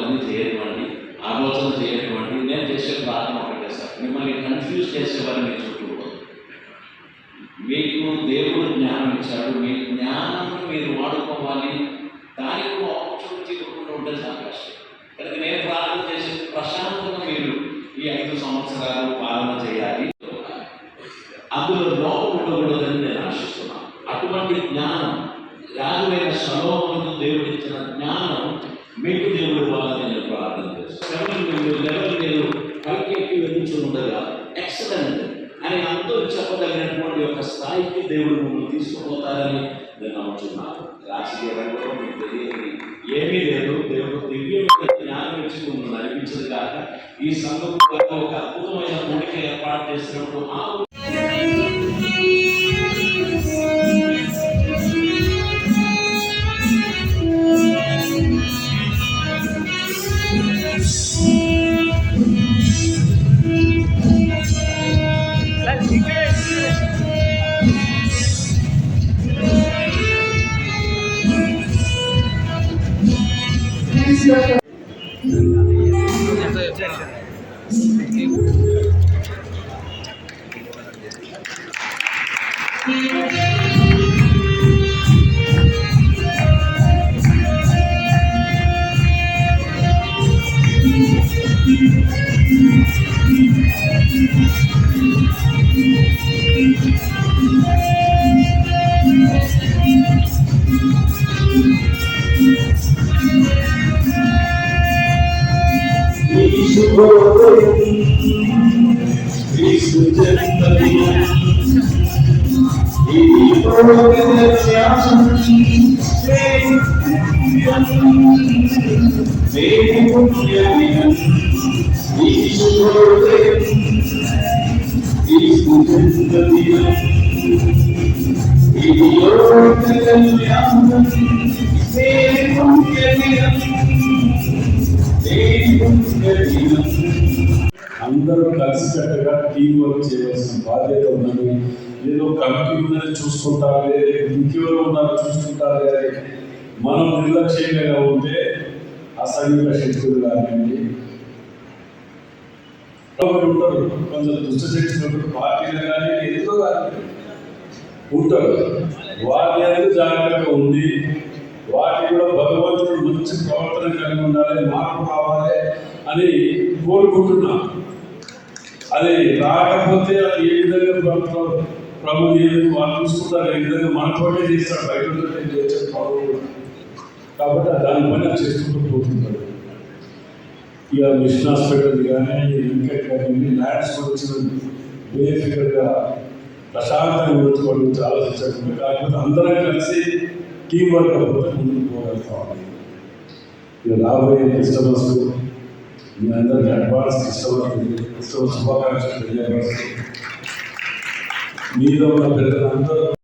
పని చేయనివ్వండి, ఆలోచన చేయనివ్వండి. నేను చేసే ప్రార్థన ఒకటే సార్, మిమ్మల్ని కన్ఫ్యూజ్ చేసేవారు మీ చుట్టూ. మీకు దేవుడు జ్ఞానం ఇచ్చాడు, మీ జ్ఞానం మీరు వాడుకోవాలి. దానికి ఆపర్చునిటీ ఇవ్వకుండా ఉంటే చాలా కష్టం. కనుక నేను ప్రార్థన చేసే ప్రశాంతంగా మీరు ఈ 5 సంవత్సరాలు పాలన చేయాలి, అందులో లోపం ఉండకూడదని నేను ఆశిస్తున్నాను. అటువంటి జ్ఞానం రాజువైన సొలొమోనుకు దేవుడు ఇచ్చిన జ్ఞానం మీకు దేవుడు ఇవ్వాలని నేను ప్రార్థన చేస్తాను. లెవెల్ మీరు పైకెక్కి వెళ్తుండగా ఎక్సలెంట్ అని అందరూ చెప్పదగినటువంటి ఒక స్థాయికి దేవుడు మిమ్మల్ని తీసుకుపోతారని నేను నమ్ముతున్నాను. రాజకీయ రంగంలో మీకు తెలియని ఏమీ లేదు. దేవుడు దివ్యమైన జ్ఞానం ఇచ్చి మిమ్మల్ని నడిపించదు కాక ఈ సంఘం ఒక అద్భుతమైన కోరిక ఏర్పాటు చేసినప్పుడు అందరూ కలిసికట్టుగా టీం వర్క్ చేయవలసిన బాధ్యత ఉన్నది. ఏదో కమిటీ ఉందని చూసుకుంటారే, ఇంకెవరు ఉన్నారో చూసుకుంటారే అని మనం నిర్లక్ష్యంగా ఉంటే అసంఘిక శక్తులు కానివ్వండి ఉంటారు, కొంచెం దుష్ట శక్తులు పార్టీలు కానీ ఏదో కానీ ఉంటారు. వాటి అనేది జాగ్రత్తగా ఉంది. వాటి కూడా భగవంతుడు మంచి ప్రవర్తన కలిగి ఉండాలి, మార్పు కావాలి అని కోరుకుంటున్నాం. అది రాకపోతే అది ఏ విధంగా ప్రభు ఏది వాళ్ళు చూసుకుంటారు, ఏ విధంగా మనతోనే చేస్తాడు, బయట చేసే ప్రభు. కాబట్టి దానిపైన చేసుకుంటూ పోతుంటారు. ఇక మిషన్ హాస్పిటల్ కానీ వెంకట్ కానీ ల్యాండ్స్ వచ్చిన బేఫికర్గా ప్రశాంతంగా ఉంచుకోవడం ఆలోచించకుండా, కాకపోతే అందరం కలిసి టీం వర్క్ అయిపోతే ముందుకు పోగలుగుతాం. ఇక రాబోయే క్రిస్టమస్ మీ అందరికీ అడ్వాన్స్ క్రిస్టమస్ శుభాకాంక్షలు తెలియజేస్తారు. మీద ఉన్న పెద్దలందరూ